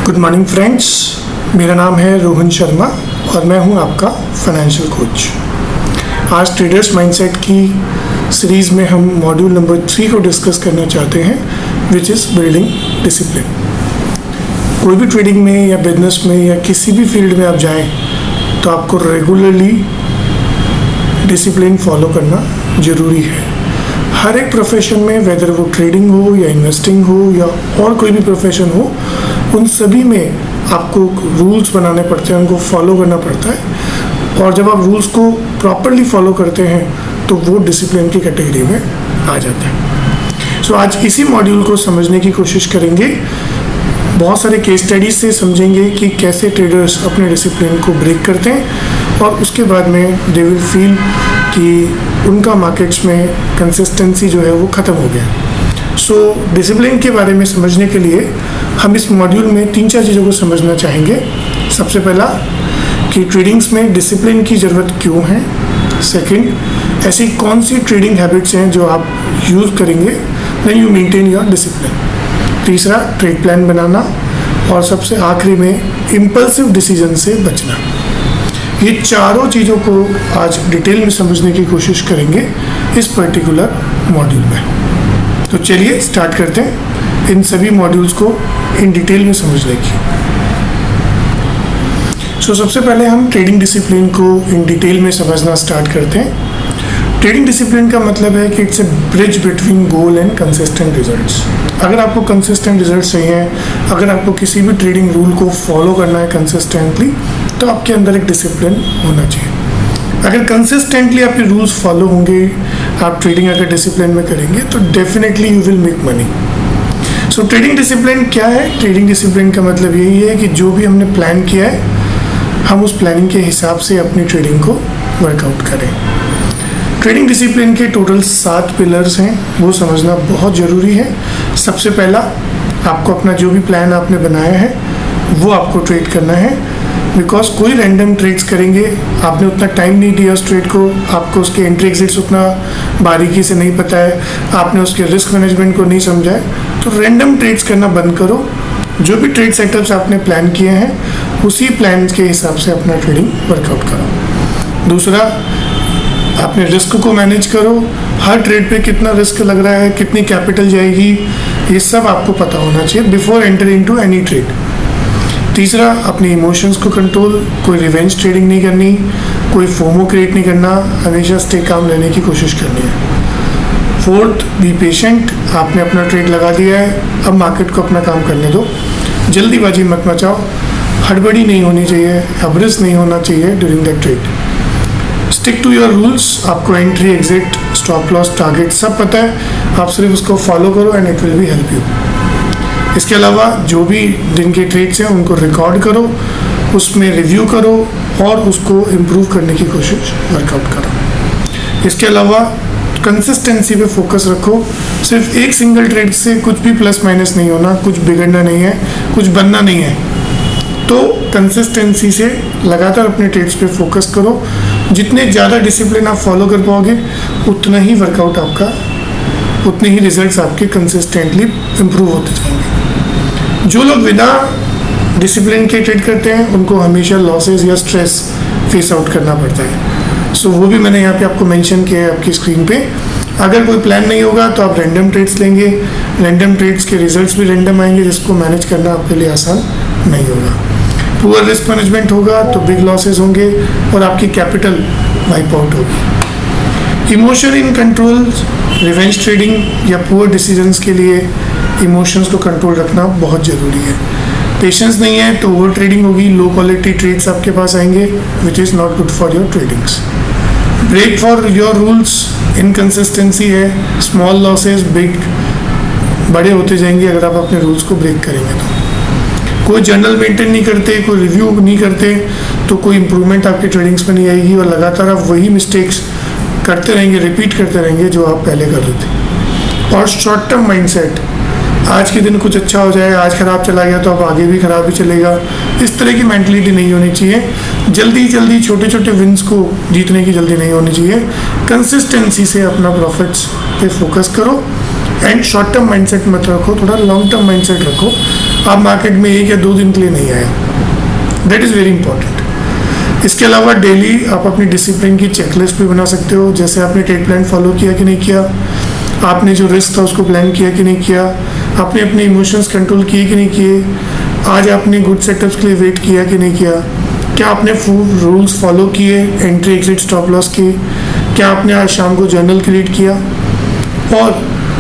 Good morning friends, मेरा नाम है रोहन शर्मा और मैं हूं आपका फाइनेंशियल कोच। आज ट्रेडर्स माइंडसेट की सीरीज़ में हम मॉड्यूल नंबर 3 को डिस्कस करना चाहते हैं, विच इज़ बिल्डिंग डिसिप्लिन। कोई भी ट्रेडिंग में या बिजनेस में या किसी भी फील्ड में आप जाएं तो आपको रेगुलरली डिसिप्लिन फॉलो करना ज़रूरी है। हर एक प्रोफेशन में, वेदर वो ट्रेडिंग हो या इन्वेस्टिंग हो या और कोई भी प्रोफेशन हो, उन सभी में आपको रूल्स बनाने पड़ते हैं, उनको फॉलो करना पड़ता है। और जब आप रूल्स को प्रॉपरली फॉलो करते हैं तो वो डिसिप्लिन की कैटेगरी में आ जाता है। सो आज इसी मॉड्यूल को समझने की कोशिश करेंगे। बहुत सारे केस स्टडीज से समझेंगे कि कैसे ट्रेडर्स अपने डिसिप्लिन को ब्रेक करते हैं और उसके बाद में दे विल फील कि उनका मार्केट्स में कंसिस्टेंसी जो है वो ख़त्म हो गया। सो डिसिप्लिन के बारे में समझने के लिए हम इस मॉड्यूल में 3-4 चीज़ों को समझना चाहेंगे। सबसे पहला कि ट्रेडिंग्स में डिसिप्लिन की ज़रूरत क्यों है। सेकंड, ऐसी कौन सी ट्रेडिंग हैबिट्स हैं जो आप यूज़ करेंगे then you maintain your discipline. तीसरा, ट्रेड प्लान बनाना। और सबसे आखिरी में इम्पल्सिव डिसीजन से बचना। ये चारों चीज़ों को आज डिटेल में समझने की कोशिश करेंगे इस पर्टिकुलर मॉड्यूल में। तो चलिए स्टार्ट करते हैं इन सभी मॉड्यूल्स को इन डिटेल में समझने की। सबसे पहले हम ट्रेडिंग डिसिप्लिन को इन डिटेल में समझना स्टार्ट करते हैं। ट्रेडिंग डिसिप्लिन का मतलब है कि it's a bridge between goal and consistent results. अगर आपको कंसिस्टेंट रिजल्ट्स चाहिए, अगर आपको किसी भी ट्रेडिंग रूल को फॉलो करना है कंसिस्टेंटली, तो आपके अंदर एक डिसिप्लिन होना चाहिए। अगर कंसिस्टेंटली आपके रूल्स फॉलो होंगे, आप ट्रेडिंग अगर डिसिप्लिन में करेंगे तो definitely you will make money. So trading discipline क्या है? ट्रेडिंग डिसिप्लिन का मतलब यही है कि जो भी हमने प्लान किया है, हम उस प्लानिंग के हिसाब से अपनी ट्रेडिंग को वर्कआउट करें। ट्रेडिंग डिसिप्लिन के टोटल 7 पिलर्स हैं, वो समझना बहुत ज़रूरी है। सबसे पहला, आपको अपना जो भी प्लान आपने बनाया है वो आपको ट्रेड करना है। बिकॉज कोई रैंडम ट्रेड्स करेंगे, आपने उतना टाइम नहीं दिया उस ट्रेड को, आपको उसके एंट्री एग्जिट्स उतना बारीकी से नहीं पता है, आपने उसके रिस्क मैनेजमेंट को नहीं समझा है, तो रैंडम ट्रेड्स करना बंद करो। जो भी ट्रेड सेटअप्स आपने प्लान किए हैं उसी प्लान के हिसाब से अपना ट्रेडिंग वर्कआउट करो। दूसरा, अपने रिस्क को मैनेज करो। हर ट्रेड पे कितना रिस्क लग रहा है, कितनी कैपिटल जाएगी, ये सब आपको पता होना चाहिए before entering to any trade. तीसरा, अपने इमोशंस को कंट्रोल, कोई रिवेंज ट्रेडिंग नहीं करनी, कोई फोमो क्रिएट नहीं करना, हमेशा स्टे काम रहने की कोशिश करनी है। Fourth, be patient. आपने अपना ट्रेड लगा दिया है, अब मार्केट को अपना काम करने दो, जल्दीबाजी मत मचाओ, हड़बड़ी नहीं होनी चाहिए, हबरिस नहीं होना चाहिए during that trade. Stick to your rules. आपको entry, exit, stop loss, target सब पता है, आप सिर्फ उसको फॉलो करो and it will be help you. इसके अलावा जो भी दिन के ट्रेड्स हैं उनको रिकॉर्ड करो, उसमें रिव्यू करो और उसको इम्प्रूव करने की कोशिश वर्कआउट करो। इसके अलावा कंसिस्टेंसी पे फोकस रखो। सिर्फ एक सिंगल ट्रेड से कुछ भी प्लस माइनस नहीं होना, कुछ बिगड़ना नहीं है, कुछ बनना नहीं है। तो कंसिस्टेंसी से लगातार अपने ट्रेड्स पे फोकस करो। जितने ज़्यादा डिसिप्लिन आप फॉलो कर पाओगे उतना ही वर्कआउट आपका, उतने ही रिजल्ट्स आपके कंसिस्टेंटली इम्प्रूव होते जाएंगे। जो लोग बिना डिसिप्लिन के ट्रेड करते हैं उनको हमेशा लॉसेस या स्ट्रेस फेस आउट करना पड़ता है। सो वो भी मैंने यहाँ पे आपको मेंशन किया है आपकी स्क्रीन पे। अगर कोई प्लान नहीं होगा तो आप रैंडम ट्रेड्स लेंगे, रैंडम ट्रेड्स के रिजल्ट्स भी रैंडम आएंगे, जिसको मैनेज करना आपके लिए आसान नहीं होगा। पुअर रिस्क मैनेजमेंट होगा तो बिग लॉसेस होंगे और आपकी कैपिटल वाइप आउट होगी। Emotion in control, revenge trading या पुअर डिसीजंस के लिए इमोशंस को कंट्रोल रखना बहुत ज़रूरी है। पेशेंस नहीं है तो ओवर ट्रेडिंग होगी, लो क्वालिटी ट्रेड्स आपके पास आएंगे which is not good for your tradings. Break for your rules, inconsistency है, स्मॉल लॉसेस बिग बड़े होते जाएंगे अगर आप अपने रूल्स को ब्रेक करेंगे तो। कोई जर्नल मेंटेन नहीं करते, कोई रिव्यू नहीं करते तो कोई इंप्रूवमेंट आपकी ट्रेडिंग्स में नहीं आएगी और लगातार आप वही मिस्टेक्स करते रहेंगे, रिपीट करते रहेंगे जो आप पहले कर रहे थे। और शॉर्ट टर्म माइंडसेट, आज के दिन कुछ अच्छा हो जाए, आज ख़राब चला गया तो अब आगे भी ख़राब ही चलेगा, इस तरह की मेंटलिटी नहीं होनी चाहिए। जल्दी छोटे छोटे विन्स को जीतने की जल्दी नहीं होनी चाहिए। कंसिस्टेंसी से अपना प्रॉफिट्स पे फोकस करो एंड शॉर्ट टर्म माइंडसेट मत रखो, थोड़ा लॉन्ग टर्म माइंडसेट रखो। आप मार्केट में 1 या 2 दिन के लिए नहीं आए, दैट इज़ वेरी इंपॉर्टेंट। इसके अलावा डेली आप अपनी डिसिप्लिन की चेकलिस्ट भी बना सकते हो, जैसे आपने ट्रेड प्लान फॉलो किया कि नहीं किया, आपने जो रिस्क था उसको प्लान किया कि नहीं किया, आपने अपने इमोशंस कंट्रोल किए कि नहीं किए, आज आपने गुड सेटअप्स के लिए वेट किया कि नहीं किया, क्या आपने रूल्स फॉलो किए एंट्री एग्जिट स्टॉप लॉस के, क्या आपने आज शाम को जर्नल क्रिएट किया, और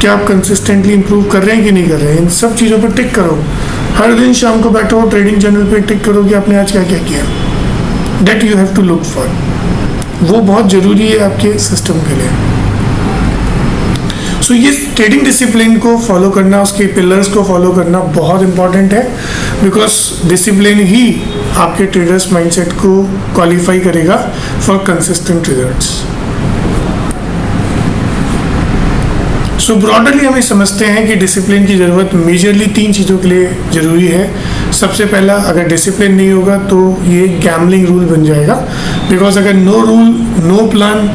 क्या आप कंसिस्टेंटली इंप्रूव कर रहे हैं कि नहीं कर रहे हैं। इन सब चीज़ों पर टिक करो। हर दिन शाम को बैठो ट्रेडिंग जर्नल पे टिक करो कि आपने आज क्या क्या किया। That you have to look for, वो बहुत ज़रूरी है आपके सिस्टम के लिए। सो ये ट्रेडिंग डिसिप्लिन को फॉलो करना, उसके पिलर्स को फॉलो करना बहुत इंपॉर्टेंट है, बिकॉज डिसिप्लिन ही आपके ट्रेडर्स माइंडसेट को क्वालिफाई करेगा for consistent results. So broadly हम समझते हैं कि डिसिप्लिन की ज़रूरत मेजरली 3 चीज़ों के लिए ज़रूरी है। सबसे पहला, अगर डिसिप्लिन नहीं होगा तो ये गैम्बलिंग रूल बन जाएगा, बिकॉज अगर नो रूल नो प्लान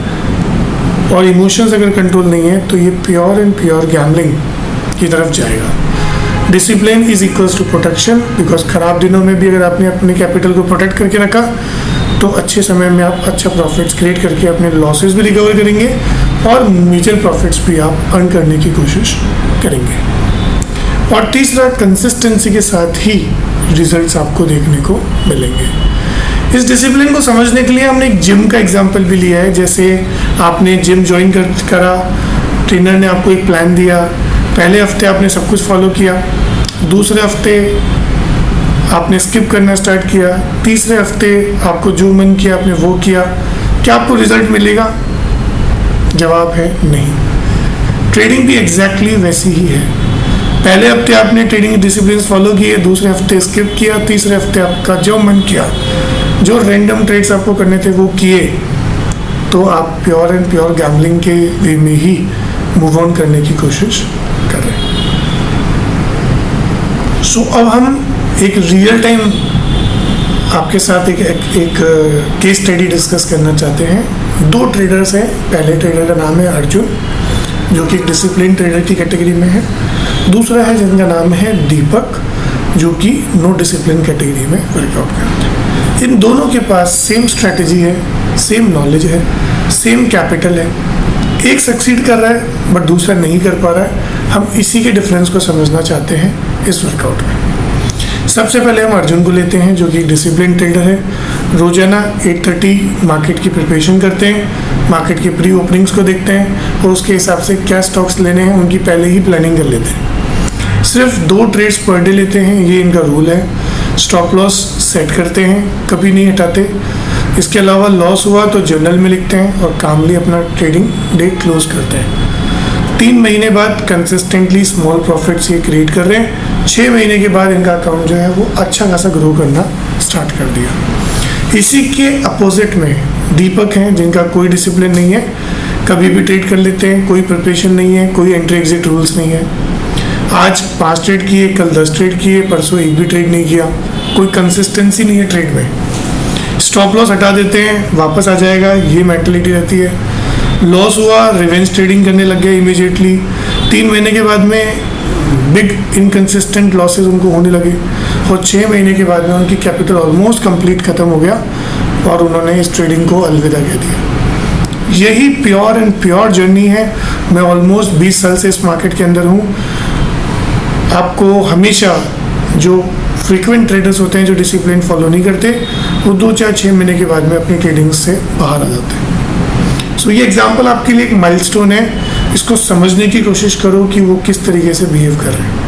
और इमोशंस अगर कंट्रोल नहीं है तो ये प्योर एंड प्योर गैम्बलिंग की तरफ जाएगा। Discipline is equals to protection, because ख़राब दिनों में भी अगर आपने अपने कैपिटल को प्रोटेक्ट करके रखा तो अच्छे समय में आप अच्छा प्रॉफिट्स क्रिएट करके अपने लॉसेस भी रिकवर करेंगे और मेजर प्रॉफिट्स भी आप अर्न करने की कोशिश करेंगे। और तीसरा, कंसिस्टेंसी के साथ ही रिजल्ट्स आपको देखने को मिलेंगे। इस डिसिप्लिन को समझने के लिए हमने एक जिम का एग्जांपल भी लिया है। जैसे आपने जिम ज्वाइन करा, ट्रेनर ने आपको एक प्लान दिया, पहले हफ्ते आपने सब कुछ फॉलो किया, दूसरे हफ्ते आपने स्किप करना स्टार्ट किया, तीसरे हफ्ते आपको जो मन किया आपने वो किया, क्या आपको रिजल्ट मिलेगा? जवाब है नहीं। ट्रेडिंग भी एग्जैक्टली वैसी ही है। पहले हफ्ते आपने ट्रेडिंग डिसिप्लिन फॉलो किए, दूसरे हफ्ते स्किप किया, तीसरे हफ्ते आपका जो मन किया, जो रैंडम ट्रेड्स आपको करने थे वो किए, तो आप प्योर एंड प्योर गैम्बलिंग के वे में ही मूव ऑन करने की कोशिश कर रहे हैं। सो अब हम एक रियल टाइम आपके साथ एक केस स्टडी डिस्कस करना चाहते हैं। 2 ट्रेडर्स हैं। पहले ट्रेडर का नाम है अर्जुन, जो कि एक डिसिप्लिन ट्रेडर की कैटेगरी में है। दूसरा है जिनका नाम है दीपक, जो कि नो डिसिप्लिन कैटेगरी में वर्कआउट करते हैं। इन दोनों के पास सेम स्ट्रैटेजी है, सेम नॉलेज है, सेम कैपिटल है। एक सक्सीड कर रहा है बट दूसरा नहीं कर पा रहा है। हम इसी के डिफरेंस को समझना चाहते हैं इस वर्कआउट में। सबसे पहले हम अर्जुन को लेते हैं, जो कि डिसिप्लिन ट्रेडर है। रोजाना 8:30 मार्केट की प्रिपरेशन करते हैं, मार्केट के प्री ओपनिंग्स को देखते हैं और उसके हिसाब से क्या स्टॉक्स लेने हैं उनकी पहले ही प्लानिंग कर लेते हैं। सिर्फ 2 ट्रेड्स पर डे लेते हैं, ये इनका रूल है। स्टॉप लॉस सेट करते हैं, कभी नहीं हटाते। इसके अलावा लॉस हुआ तो जर्नल में लिखते हैं और कामली अपना ट्रेडिंग डे क्लोज करते हैं। 3 महीने बाद कंसिस्टेंटली स्मॉल प्रॉफिट्स ये क्रिएट कर रहे हैं। 6 महीने के बाद इनका अकाउंट जो है वो अच्छा खासा ग्रो करना स्टार्ट कर दिया। इसी के अपोजिट में दीपक हैं, जिनका कोई डिसिप्लिन नहीं है, कभी भी ट्रेड कर लेते हैं, कोई प्रिपरेशन नहीं है, कोई एंट्री एग्जिट रूल्स नहीं है। आज 5 ट्रेड किए, कल 10 ट्रेड किए, परसों एक भी ट्रेड नहीं किया, कोई कंसिस्टेंसी नहीं है ट्रेड में। स्टॉप लॉस हटा देते हैं, वापस आ जाएगा, ये मेंटलिटी रहती है। लॉस हुआ, रिवेंज ट्रेडिंग करने लग गए इमीडिएटली। 3 महीने के बाद में बिग इनकंसिस्टेंट लॉसेस उनको होने लगे और 6 महीने के बाद में उनकी कैपिटल ऑलमोस्ट कंप्लीट ख़त्म हो गया और उन्होंने इस ट्रेडिंग को अलविदा कह दिया। यही प्योर एंड प्योर जर्नी है। मैं ऑलमोस्ट 20 साल से इस मार्केट के अंदर हूँ। आपको हमेशा जो फ्रीक्वेंट ट्रेडर्स होते हैं, जो डिसिप्लिन फॉलो नहीं करते, वो 2-4-6 महीने के बाद में अपनी ट्रेडिंग से बाहर आ जाते हैं। सो ये एग्जाम्पल आपके लिए एक माइलस्टोन है। इसको समझने की कोशिश करो कि वो किस तरीके से बिहेव कर रहे हैं।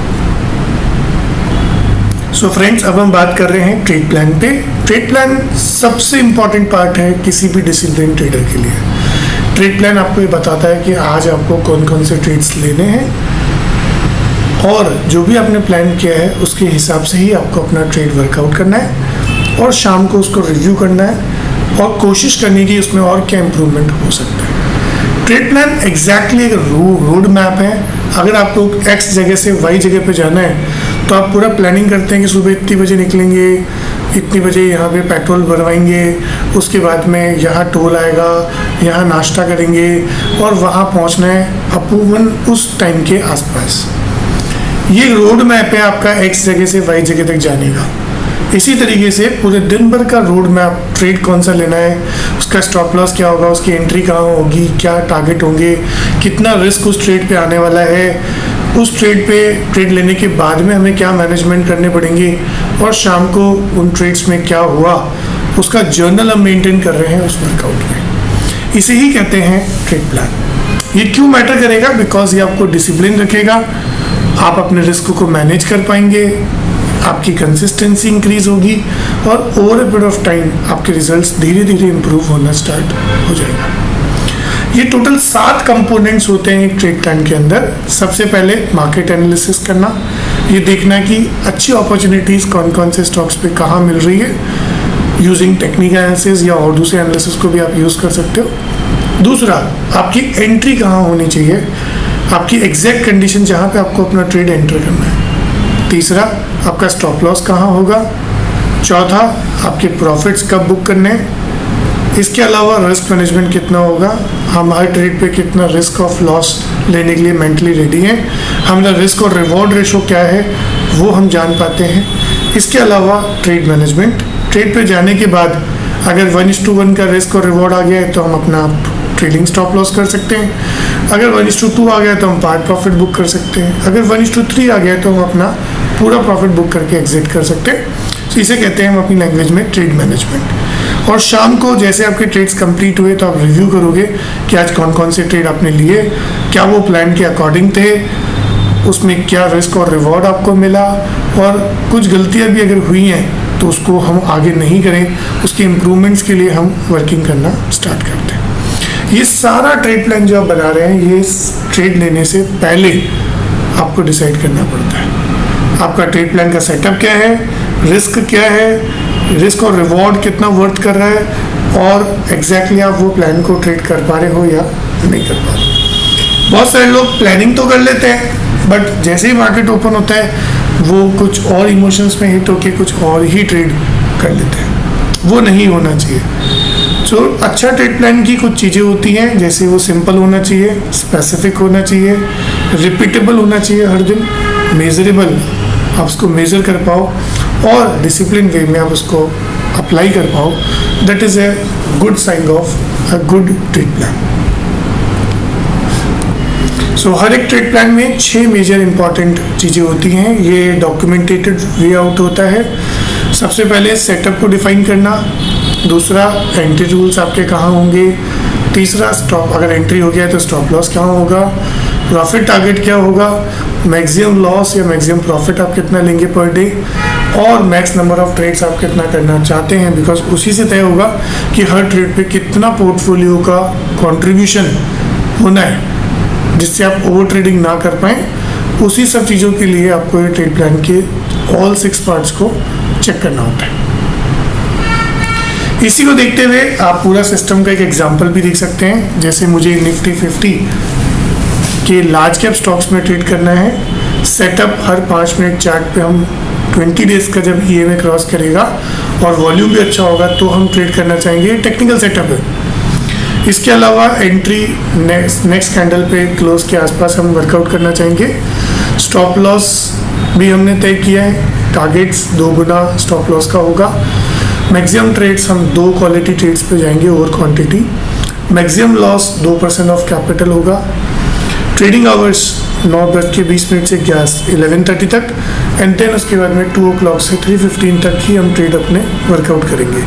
सो फ्रेंड्स, अब हम बात कर रहे हैं ट्रेड प्लान पे। ट्रेड प्लान सबसे इम्पॉर्टेंट पार्ट है किसी भी डिसिप्लिन ट्रेडर के लिए। ट्रेड प्लान आपको ये बताता है कि आज आपको कौन कौन से ट्रेड्स लेने हैं और जो भी आपने प्लान किया है उसके हिसाब से ही आपको अपना ट्रेड वर्कआउट करना है और शाम को उसको रिव्यू करना है और कोशिश करनी कि उसमें और क्या इम्प्रूवमेंट हो सकता है। ट्रेड प्लान एग्जैक्टली एक रोड मैप है। अगर आपको X जगह से Y जगह पे जाना है तो आप पूरा प्लानिंग करते हैं कि सुबह इतनी बजे निकलेंगे, इतनी बजे यहाँ पे पेट्रोल भरवाएंगे, उसके बाद में यहाँ टोल आएगा, यहाँ नाश्ता करेंगे और वहाँ पहुँचना है अपूर्वन उस टाइम के आसपास। ये रोड मैप है आपका एक्स जगह से वाई जगह तक जाने का। इसी तरीके से पूरे दिन भर का रोड मैप, ट्रेड कौन सा लेना है, उसका स्टॉप लॉस क्या होगा, उसकी एंट्री कहाँ होगी, क्या टारगेट होंगे, कितना रिस्क उस ट्रेड पे आने वाला है, उस ट्रेड पे ट्रेड लेने के बाद में हमें क्या मैनेजमेंट करने पड़ेंगे और शाम को उन ट्रेड्स में क्या हुआ, उसका जर्नल हम मेंटेन कर रहे हैं उस वर्कआउट में। इसे ही कहते हैं ट्रेड प्लान। ये क्यों मैटर करेगा? बिकॉज ये आपको डिसिप्लिन रखेगा, आप अपने रिस्क को मैनेज कर पाएंगे, आपकी कंसिस्टेंसी इंक्रीज होगी और over a period of time आपके रिजल्ट्स धीरे धीरे इंप्रूव होना स्टार्ट हो जाएगा। ये टोटल 7 कंपोनेंट्स होते हैं एक ट्रेड प्लान के अंदर। सबसे पहले मार्केट एनालिसिस करना, ये देखना कि अच्छी अपॉर्चुनिटीज़ कौन कौन से स्टॉक्स पे कहाँ मिल रही है, यूजिंग टेक्निकल एनालिसिस या और दूसरे एनालिसिस को भी आप यूज़ कर सकते हो। दूसरा, आपकी एंट्री कहाँ होनी चाहिए, आपकी एग्जैक्ट कंडीशन जहाँ पे आपको अपना ट्रेड एंटर करना है। तीसरा, आपका स्टॉप लॉस कहाँ होगा। चौथा, आपके प्रॉफिट्स कब बुक करने हैं। इसके अलावा रिस्क मैनेजमेंट कितना होगा, हम हर ट्रेड पे कितना रिस्क ऑफ लॉस लेने के लिए मेंटली रेडी हैं, हमारा रिस्क और रिवॉर्ड रेशो क्या है वो हम जान पाते हैं। इसके अलावा ट्रेड मैनेजमेंट, ट्रेड पे जाने के बाद अगर 1:1 का रिस्क और रिवॉर्ड आ गया है तो हम अपना ट्रेडिंग स्टॉप लॉस कर सकते हैं। अगर 1:2 आ गया तो हम पार्ट प्रॉफिट बुक कर सकते हैं। अगर 1:3 आ गया तो हम अपना पूरा प्रॉफिट बुक करके एग्जिट कर सकते हैं। तो इसे कहते हैं हम अपनी लैंग्वेज में ट्रेड मैनेजमेंट। और शाम को जैसे आपके ट्रेड्स कंप्लीट हुए तो आप रिव्यू करोगे कि आज कौन कौन से ट्रेड आपने लिए, क्या वो प्लान के अकॉर्डिंग थे, उसमें क्या रिस्क और रिवॉर्ड आपको मिला, और कुछ गलतियाँ भी अगर हुई हैं तो उसको हम आगे नहीं करें, उसके इम्प्रूवमेंट्स के लिए हम वर्किंग करना स्टार्ट करते हैं। ये सारा ट्रेड प्लान जो आप बना रहे हैं ये ट्रेड लेने से पहले आपको डिसाइड करना पड़ता है। आपका ट्रेड प्लान का सेटअप क्या है, रिस्क क्या है, रिस्क और रिवॉर्ड कितना वर्थ कर रहा है, और एग्जैक्टली आप वो प्लान को ट्रेड कर पा रहे हो या नहीं कर पा रहे। बहुत सारे लोग प्लानिंग तो कर लेते हैं बट जैसे ही मार्केट ओपन होता है वो कुछ और इमोशंस में हिट होके कुछ और ही ट्रेड कर लेते हैं। वो नहीं होना चाहिए। सो अच्छा ट्रेड प्लान की कुछ चीज़ें होती हैं, जैसे वो सिंपल होना चाहिए, स्पेसिफिक होना चाहिए, रिपीटेबल होना चाहिए हर दिन, मेजरेबल, आप उसको मेजर कर पाओ और डिसिप्लिन वे में आप उसको अप्लाई कर पाओ। That is a good sign of a good trade plan. So हर एक ट्रेड प्लान में 6 मेजर इंपॉर्टेंट चीज़ें होती हैं। ये डॉक्यूमेंटेटेड वे आउट होता है। सबसे पहले सेटअप को डिफाइन करना, दूसरा एंट्री रूल्स आपके कहाँ होंगे, तीसरा स्टॉप, अगर एंट्री हो गया है तो स्टॉप लॉस कहाँ होगा, प्रॉफिट टारगेट क्या होगा, मैक्सिमम लॉस या मैक्सिमम प्रॉफिट आप कितना लेंगे पर डे, और मैक्स नंबर ऑफ ट्रेड्स आप कितना करना चाहते हैं, बिकॉज उसी से तय होगा कि हर ट्रेड पे कितना पोर्टफोलियो का कंट्रीब्यूशन होना है जिससे आप ओवर ट्रेडिंग ना कर पाएँ। उसी सब चीज़ों के लिए आपको ये ट्रेड प्लान के ऑल 6 पार्ट्स को चेक करना होता है। इसी को देखते हुए आप पूरा सिस्टम का एक एग्जांपल भी देख सकते हैं। जैसे मुझे निफ्टी 50 के लार्ज कैप स्टॉक्स में ट्रेड करना है। सेटअप हर 5 मिनट चार्ट पे हम 20 डेज का जब EMA क्रॉस करेगा और वॉल्यूम भी अच्छा होगा तो हम ट्रेड करना चाहेंगे। टेक्निकल सेटअप है। इसके अलावा एंट्री नेक्स्ट कैंडल पे क्लोज के आसपास हम वर्कआउट करना चाहेंगे। स्टॉप लॉस भी हमने तय किया है, टारगेट्स 2 गुना स्टॉप लॉस का होगा। मैक्सिमम ट्रेड्स हम 2 क्वालिटी ट्रेड्स पे जाएंगे over quantity. Maximum loss 2% of capital होगा। ट्रेडिंग आवर्स 9:20 से 11:30 तक, एंड देन उसके बाद में 2 o'clock से 3:15 तक ही हम ट्रेड अपने वर्कआउट करेंगे।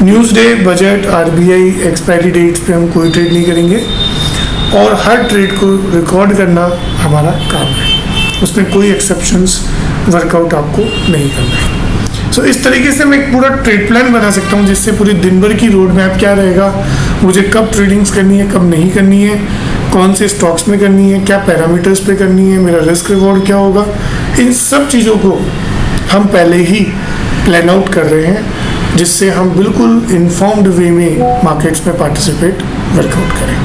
News day, budget, RBI expiry dates पे हम कोई ट्रेड नहीं करेंगे और हर ट्रेड को रिकॉर्ड करना हमारा काम है। उसमें कोई एक्सेप्शंस वर्कआउट आपको नहीं करना है। सो इस तरीके से मैं एक पूरा ट्रेड प्लान बना सकता हूँ जिससे पूरी दिन भर की रोड मैप क्या रहेगा, मुझे कब ट्रेडिंग्स करनी है, कब नहीं करनी है, कौन से स्टॉक्स में करनी है, क्या पैरामीटर्स पे करनी है, मेरा रिस्क रिवॉर्ड क्या होगा। इन सब चीज़ों को हम पहले ही प्लान आउट कर रहे हैं जिससे हम बिल्कुल इन्फॉर्म्ड वे में मार्केट्स में पार्टिसिपेट वर्कआउट करें।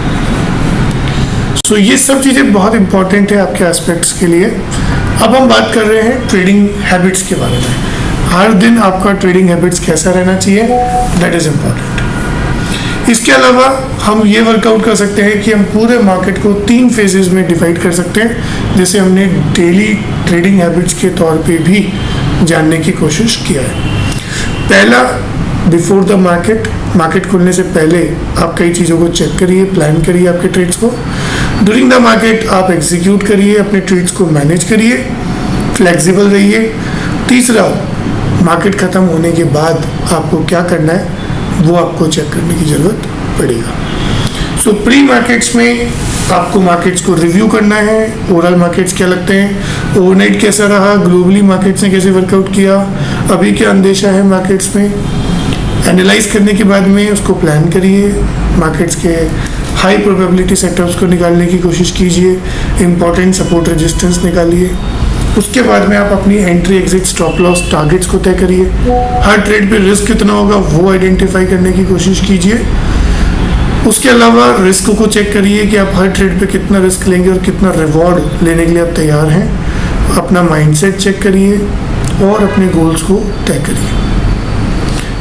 सो ये सब चीज़ें बहुत इंपॉर्टेंट है आपके एस्पेक्ट्स के लिए। अब हम बात कर रहे हैं ट्रेडिंग हैबिट्स के बारे में। हर दिन आपका ट्रेडिंग हैबिट्स कैसा रहना चाहिए, दैट इज इम्पॉर्टेंट। इसके अलावा हम ये वर्कआउट कर सकते हैं कि हम पूरे मार्केट को 3 फेजेस में डिवाइड कर सकते हैं, जैसे हमने डेली ट्रेडिंग हैबिट्स के तौर पे भी जानने की कोशिश किया है। पहला, बिफोर द मार्केट खुलने से पहले आप कई चीज़ों को चेक करिए, प्लान करिए आपके ट्रेड्स को। ड्यूरिंग द मार्केट आप एग्जीक्यूट करिए, अपने ट्रेड्स को मैनेज करिए, फ्लेक्सिबल रहिए। तीसरा, मार्केट ख़त्म होने के बाद आपको क्या करना है वो आपको चेक करने की ज़रूरत पड़ेगा। सो प्री मार्केट्स में आपको मार्केट्स को रिव्यू करना है, ओवरऑल मार्केट्स क्या लगते हैं, ओवरनाइट कैसा रहा, ग्लोबली मार्केट्स ने कैसे वर्कआउट किया, अभी क्या अंदेशा है मार्केट्स में। एनालाइज करने के बाद में उसको प्लान करिए, मार्केट्स के हाई प्रोबेबिलिटी सेक्टर्स को निकालने की कोशिश कीजिए, इंपॉर्टेंट सपोर्ट रेजिस्टेंस निकालिए। उसके बाद में आप अपनी entry exit stop loss targets को तय करिए। हर ट्रेड पे रिस्क कितना होगा वो आइडेंटिफाई करने की कोशिश कीजिए। उसके अलावा रिस्क को चेक करिए कि आप हर ट्रेड पे कितना रिस्क लेंगे और कितना रिवॉर्ड लेने के लिए आप तैयार हैं। अपना माइंडसेट चेक करिए और अपने गोल्स को तय करिए।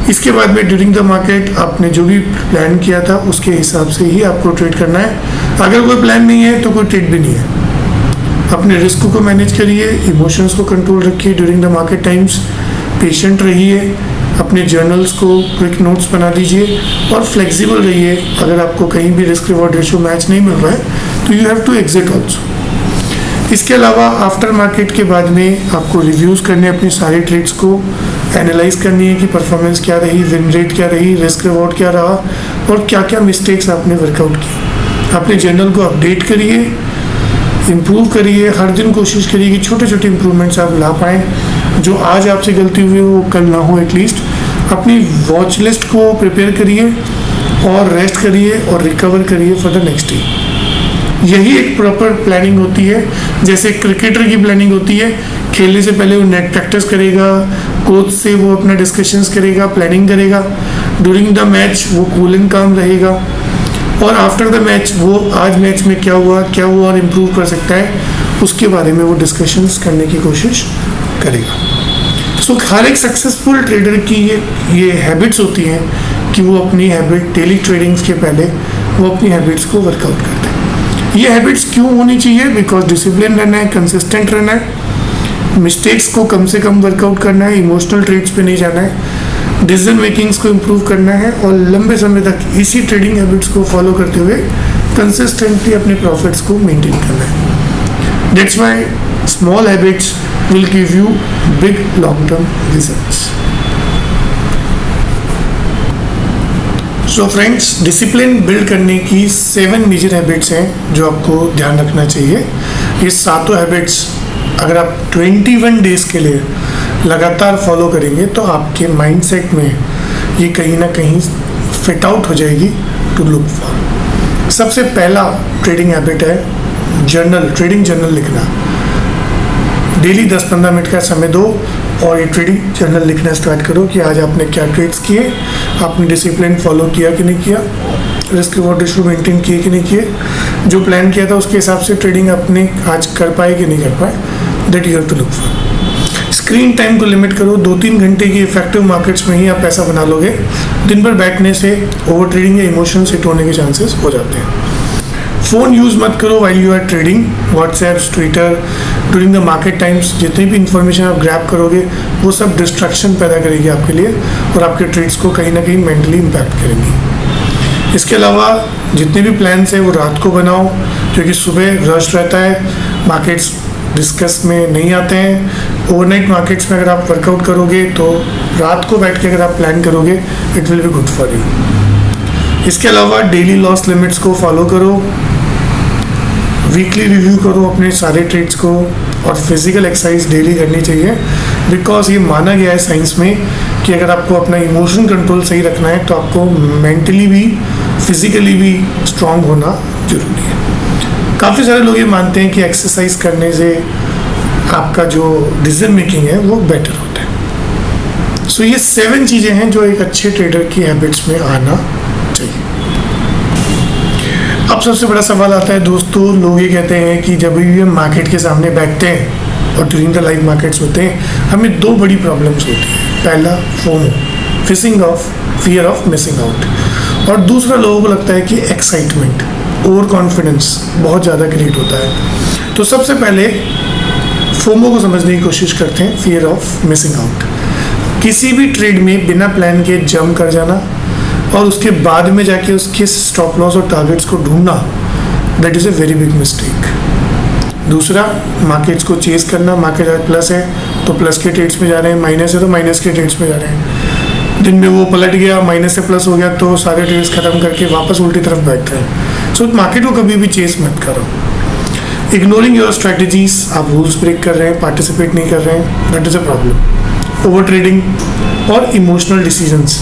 इसके बाद में ड्यूरिंग द मार्केट आपने जो भी प्लान किया था उसके हिसाब से ही आपको ट्रेड करना है। अगर कोई प्लान नहीं है तो कोई ट्रेड भी नहीं है। अपने रिस्क को मैनेज करिए, इमोशंस को कंट्रोल रखिए during the market times, patient रहिए, अपने जर्नल्स को क्विक नोट्स बना दीजिए और फ्लेक्सिबल रहिए। अगर आपको कहीं भी रिस्क रिवॉर्ड रेशियो मैच नहीं मिल रहा है तो you have to exit also. इसके अलावा आफ्टर मार्केट के बाद में आपको रिव्यूज़ करने अपने सारे ट्रेड्स को, एनालाइज करनी है कि परफॉर्मेंस क्या रही, विन रेट क्या रही, रिस्क रिवॉर्ड क्या रहा और क्या क्या मिस्टेक्स आपने वर्कआउट की। अपने जर्नल को अपडेट करिए, इम्प्रूव करिए, हर दिन कोशिश करिए कि छोटे छोटे इम्प्रूवमेंट्स आप ला पाएँ। जो आज आपसे गलती हुई है वो कल ना हो एटलीस्ट। अपनी वॉच लिस्ट को प्रिपेयर करिए और रेस्ट करिए और रिकवर करिए फॉर द नेक्स्ट डे। यही एक प्रॉपर प्लानिंग होती है, जैसे क्रिकेटर की प्लानिंग होती है। खेलने से पहले वो नेट प्रैक्टिस करेगा, कोच से वो अपना डिस्कशंस करेगा, प्लानिंग करेगा। ड्यूरिंग द मैच वो कूल एंड काम रहेगा और आफ्टर द मैच वो आज मैच में क्या हुआ और इम्प्रूव कर सकता है उसके बारे में वो डिस्कशंस करने की कोशिश करेगा। सो हर एक सक्सेसफुल ट्रेडर की ये हैबिट्स होती हैं कि वो अपनी हैबिट डेली ट्रेडिंग्स के पहले वो अपनी हैबिट्स को वर्कआउट करते हैं। ये हैबिट्स क्यों होनी चाहिए? बिकॉज डिसिप्लिन रहना है, कंसिस्टेंट रहना है, मिस्टेक्स को कम से कम वर्कआउट करना है, इमोशनल ट्रेड्स पे नहीं जाना है, डिसीजन मेकिंग्स को इम्प्रूव करना है और लंबे समय तक इसी ट्रेडिंग हैबिट्स को फॉलो करते हुए कंसिस्टेंटली अपने प्रॉफिट्स को मेंटेन करना है। That's why small habits will give you big long-term results. So friends, discipline build करने की 7 मेजर हैबिट्स हैं जो आपको ध्यान रखना चाहिए। ये सातों हैबिट्स अगर आप 21 डेज के लिए लगातार फॉलो करेंगे तो आपके माइंडसेट में ये कहीं ना कहीं फिट आउट हो जाएगी टू लुक फॉर। सबसे पहला ट्रेडिंग हैबिट है जर्नल, ट्रेडिंग जर्नल लिखना। डेली 10-15 मिनट का समय दो और ये ट्रेडिंग जर्नल लिखना स्टार्ट करो कि आज आपने क्या ट्रेड्स किए, आपने डिसिप्लिन फॉलो किया कि नहीं किया, रिस्क रिवॉर्ड रेशियो मेंटेन किए कि नहीं किए, जो प्लान किया था उसके हिसाब से ट्रेडिंग आपने आज कर पाए कि नहीं कर पाए, that you have to look for. Screen time को लिमिट करो, 2-3 घंटे की इफेक्टिव मार्केट्स में ही आप पैसा बना लोगे। दिन भर बैठने से ओवर ट्रेडिंग या इमोशन हिट होने के चांसेस हो जाते हैं। फ़ोन यूज़ मत करो while you are trading. WhatsApps, Twitter, during the market times जितनी भी इंफॉर्मेशन आप ग्रैब करोगे वो सब डिस्ट्रैक्शन पैदा करेगी आपके लिए और आपके ट्रेड्स को कहीं ना कहीं मेंटली इम्पैक्ट करेंगी। इसके अलावा जितने भी प्लान्स हैं वो रात को बनाओ क्योंकि सुबह रश रहता है, मार्केट्स डिस्कस में नहीं आते हैं। ओवरनाइट मार्केट्स में अगर आप वर्कआउट करोगे तो रात को बैठ के अगर आप प्लान करोगे it will be good for you. इसके अलावा डेली लॉस लिमिट्स को फॉलो करो, वीकली रिव्यू करो अपने सारे ट्रेड्स को और फिजिकल एक्सरसाइज डेली करनी चाहिए। बिकॉज ये माना गया है साइंस में कि अगर आपको अपना इमोशन कंट्रोल सही रखना है तो आपको मेंटली भी फिजिकली भी स्ट्रांग होना जरूरी है। काफ़ी सारे लोग ये मानते हैं कि एक्सरसाइज करने से आपका जो डिसीजन मेकिंग है वो बेटर होता है। सो ये 7 चीज़ें हैं जो एक अच्छे ट्रेडर की हैबिट्स में आना चाहिए। अब सबसे बड़ा सवाल आता है दोस्तों, लोग ये कहते हैं कि जब भी हम मार्केट के सामने बैठते हैं और ड्यूरिंग द लाइव मार्केट्स होते हैं हमें 2 बड़ी प्रॉब्लम्स होती हैं। पहला FOMO, fear of missing out. और दूसरा लोगों को लगता है कि एक्साइटमेंट, ओवर कॉन्फिडेंस बहुत ज़्यादा क्रिएट होता है। तो सबसे पहले फोमो को समझने की कोशिश करते हैं, फियर ऑफ मिसिंग आउट। किसी भी ट्रेड में बिना प्लान के जंप कर जाना और उसके बाद में जाके उसके स्टॉप लॉस और टारगेट्स को ढूंढना, that is a very big mistake. दूसरा, मार्केट्स को चेस करना, मार्केट आज प्लस है तो प्लस के ट्रेड्स में जा रहे हैं, माइनस है तो माइनस के ट्रेड्स में जा रहे हैं। दिन में वो पलट गया, माइनस से प्लस हो गया तो सारे ट्रेड्स खत्म करके वापस उल्टी तरफ बैठ रहे हैं। सो मार्केट को कभी भी चेस मत करो। इग्नोरिंग योर स्ट्रेटजीज, आप रूल्स ब्रेक कर रहे हैं, पार्टिसिपेट नहीं कर रहे हैं, that is a problem. Over trading और इमोशनल डिसीजंस,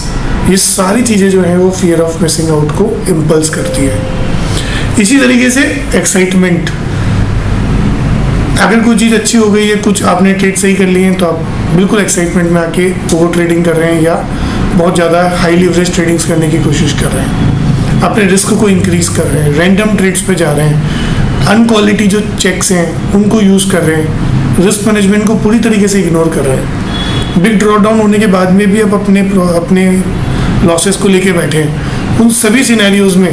ये सारी चीज़ें जो हैं वो फियर ऑफ मिसिंग आउट को इम्पल्स करती है। इसी तरीके से एक्साइटमेंट, अगर कोई चीज़ अच्छी हो गई है, कुछ आपने ट्रेड सही कर लिए हैं तो आप बिल्कुल एक्साइटमेंट में आके ओवर ट्रेडिंग कर रहे हैं या बहुत ज़्यादा हाई लिवरेज ट्रेडिंग्स करने की कोशिश कर रहे हैं, अपने रिस्क को इंक्रीज कर रहे हैं, रैंडम ट्रेड्स पे जा रहे हैं, अनक्वालिटी जो चेक्स हैं उनको यूज़ कर रहे हैं, रिस्क मैनेजमेंट को पूरी तरीके से इग्नोर कर रहे हैं। बिग ड्रॉ डाउन होने के बाद में भी आप अपने लॉसेस को लेके बैठे हैं। उन सभी सिनेरियोज में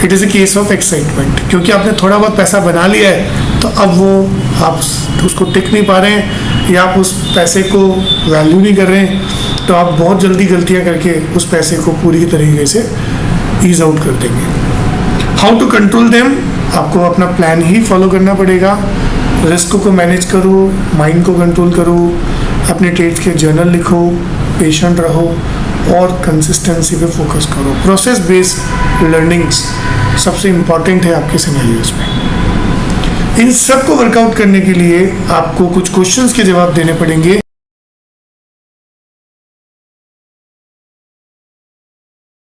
it is a case of excitement, क्योंकि आपने थोड़ा बहुत पैसा बना लिया है तो अब वो आप उसको टिक नहीं पा रहे हैं या आप उस पैसे को वैल्यू नहीं कर रहे हैं, तो आप बहुत जल्दी गलतियां करके उस पैसे को पूरी तरीके से ईज आउट कर देंगे। हाउ टू कंट्रोल देम, आपको अपना प्लान ही फॉलो करना पड़ेगा। रिस्क को मैनेज करो, माइंड को कंट्रोल करो, अपने ट्रेड्स के जर्नल लिखो, पेशेंट रहो और कंसिस्टेंसी पे फोकस करो। प्रोसेस बेस्ड लर्निंग्स सबसे इम्पॉर्टेंट है आपके सिनेरियोज में। इन सब को वर्कआउट करने के लिए आपको कुछ क्वेश्चंस के जवाब देने पड़ेंगे।